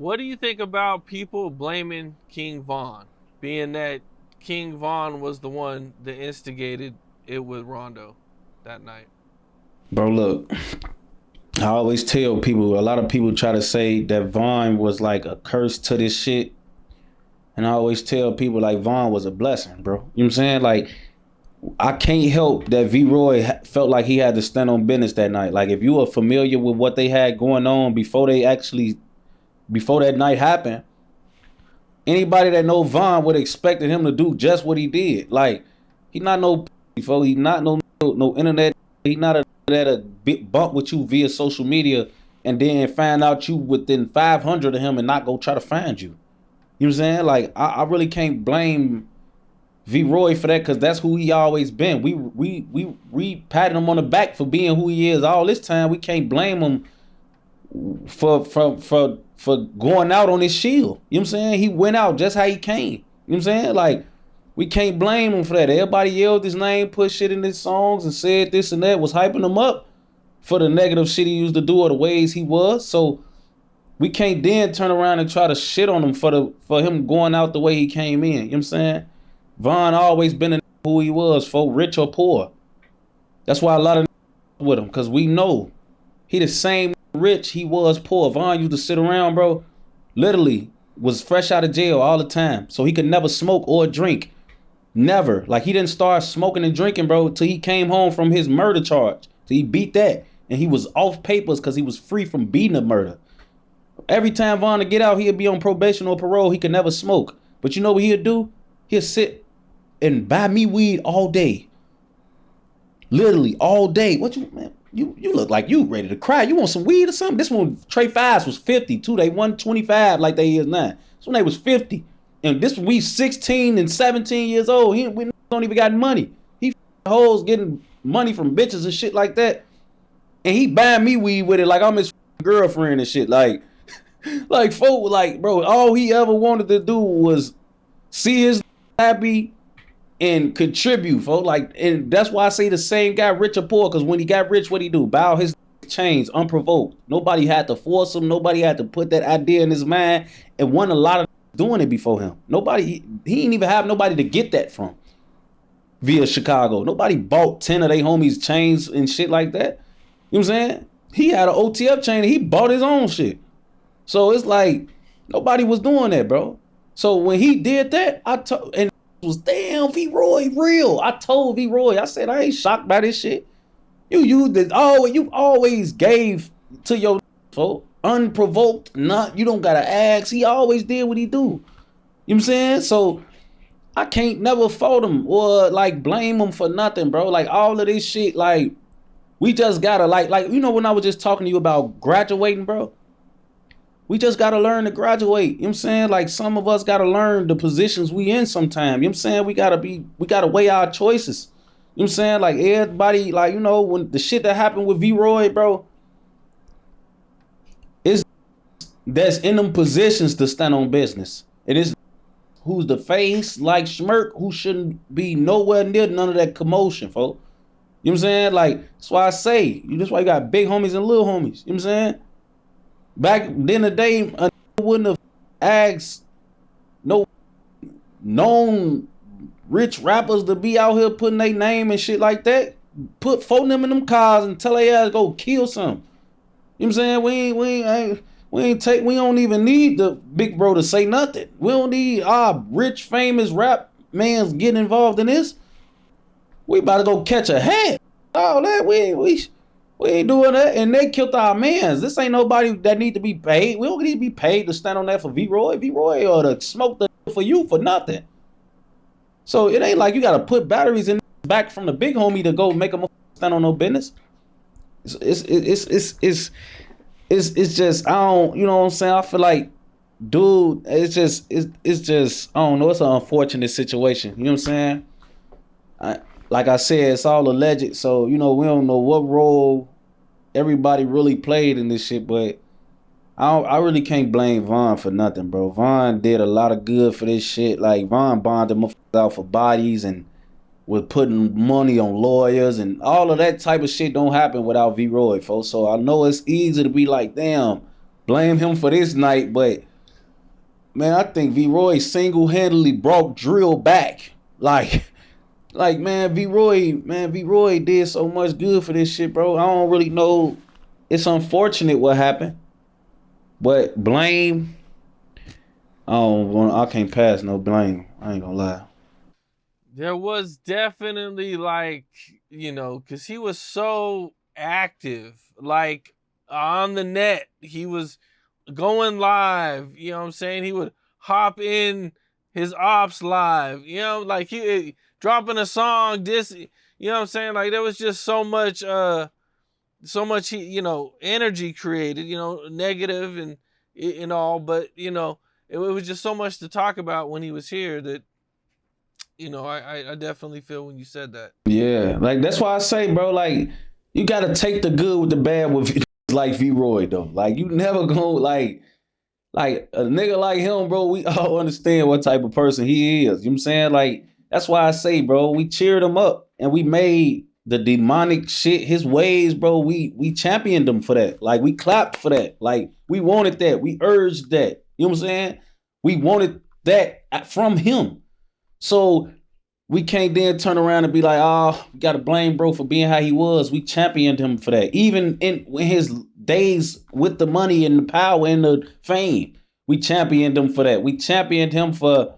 What do you think about people blaming King Von, being that King Von was the one that instigated it with Rondo that night? Bro, look, I always tell people, a lot of people try to say that Vaughn was like a curse to this shit. And I always tell people like Vaughn was a blessing, bro. You know what I'm saying? Like, I can't help that V Roy felt like he had to stand on business that night. Like, if you were familiar with what they had going on before that night happened, anybody that know Vaughn would have expected him to do just what he did. Like, he not no before he not no internet. He not a that a big bump with you via social media and then find out you within 500 of him and not go try to find you. You know what I'm saying? Like, I really can't blame V Roy for that because that's who he always been. We patted him on the back for being who he is all this time. We can't blame him for going out on his shield. You know what I'm saying? He went out just how he came. You know what I'm saying? Like, we can't blame him for that. Everybody yelled his name, put shit in his songs, and said this and that, was hyping him up for the negative shit he used to do or the ways he was. So we can't then turn around and try to shit on him for him going out the way he came in. You know what I'm saying? Von always been who he was, for rich or poor. That's why a lot of with him, because we know he the same rich he was poor. Von used to sit around, bro, literally was fresh out of jail all the time. So he could never smoke or drink. Never. Like, he didn't start smoking and drinking, bro, till he came home from his murder charge. So he beat that. And he was off papers because he was free from beating a murder. Every time Von to get out, he'd be on probation or parole. He could never smoke. But you know what he'd do? He'd sit and buy me weed all day. Literally all day. What you, man? You look like you ready to cry. You want some weed or something? This one, Trey Fives was 50 too. They 125 like they is now. This one they was 50. And this we 16 and 17 years old. We don't even got money. He hoes getting money from bitches and shit like that. And he buying me weed with it like I'm his girlfriend and shit. Like folk, like, bro, all he ever wanted to do was see his happy and contribute, folks. Like, and that's why I say the same guy, rich or poor, because when he got rich, what he do? Bow his chains unprovoked. Nobody had to force him. Nobody had to put that idea in his mind. And won a lot of doing it before him. Nobody, he didn't even have nobody to get that from via Chicago. Nobody bought 10 of their homies chains and shit like that. You know what I'm saying? He had an OTF chain and he bought his own shit. So it's like, nobody was doing that, bro. So when he did that, I told, and it was, damn, V Roy real. I told V Roy, I said, I ain't shocked by this shit. You always gave to your folk. Unprovoked, not, you don't gotta ask. He always did what he do. You know what I'm saying? So I can't never fault him or like blame him for nothing, bro. Like, all of this shit, like, we just gotta like, you know, when I was just talking to you about graduating, bro, we just gotta learn to graduate. You know what I'm saying? Like, some of us gotta learn the positions we in sometime. You know what I'm saying? We gotta weigh our choices. You know what I'm saying? Like, everybody, like, you know, when the shit that happened with V Roy, bro, that's in them positions to stand on business. It is who's the face like Schmirk, who shouldn't be nowhere near none of that commotion, folks. You know what I'm saying? Like, that's why I say, that's why you got big homies and little homies. You know what I'm saying? Back then in the day, I wouldn't have asked no known rich rappers to be out here putting their name and shit like that. Put phone them in them cars and tell their ass go kill some. You know what I'm saying? We don't even need the big bro to say nothing. We don't need our rich, famous rap mans getting involved in this. We about to go catch a head. All that, we ain't doing that. And they killed our mans. This ain't nobody that need to be paid. We don't need to be paid to stand on that for V Roy. V Roy or to smoke the for you for nothing. So it ain't like you gotta put batteries in back from the big homie to go make them stand on no business. It's just, I don't, you know what I'm saying? I feel like, dude, it's just, I don't know, it's an unfortunate situation. You know what I'm saying? Like I said, it's all alleged. So, you know, we don't know what role everybody really played in this shit, but I really can't blame Von for nothing, bro. Von did a lot of good for this shit. Like, Von bonded motherfuckers out for bodies and was putting money on lawyers and all of that type of shit don't happen without V Roy, folks. So I know it's easy to be like, damn, blame him for this night, but Man, I think V Roy single-handedly brought drill back. Man, V Roy did so much good for this shit, bro. I don't really know. It's unfortunate what happened, but blame. I can't pass no blame. I ain't gonna lie. There was definitely like, because he was so active, like on the net. He was going live, you know what I'm saying? He would hop in his ops live, like he dropping a song, you know what I'm saying? Like there was just so much energy created, negative and all, but it was just so much to talk about when he was here that I definitely feel when you said that. Yeah, like that's why I say, bro, like you gotta take the good with the bad with like V Roy though. Like you never go like a nigga like him, bro. We all understand what type of person he is. You know what I'm saying? Like that's why I say, bro, we cheered him up and we made the demonic shit his ways, bro. We championed him for that. Like we clapped for that. Like we wanted that. We urged that. You know what I'm saying? We wanted that from him. So we can't then turn around and be like, oh, we gotta blame bro for being how he was. We championed him for that. Even in his days with the money and the power and the fame, we championed him for that. We championed him for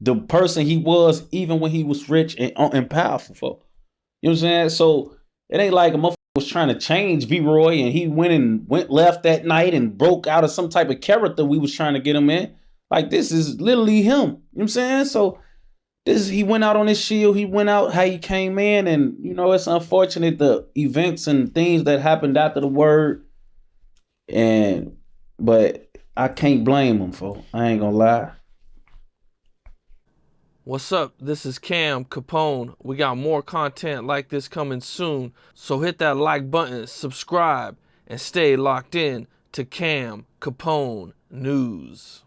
the person he was, even when he was rich and powerful. You know what I'm saying? So it ain't like a motherfucker was trying to change V Roy and he went left that night and broke out of some type of character we was trying to get him in. Like this is literally him. You know what I'm saying? So he went out on his shield. He went out how he came in, and it's unfortunate the events and things that happened after the word. But I can't blame him for. I ain't gonna lie. What's up? This is Cam Capone. We got more content like this coming soon, so hit that like button, subscribe, and stay locked in to Cam Capone News.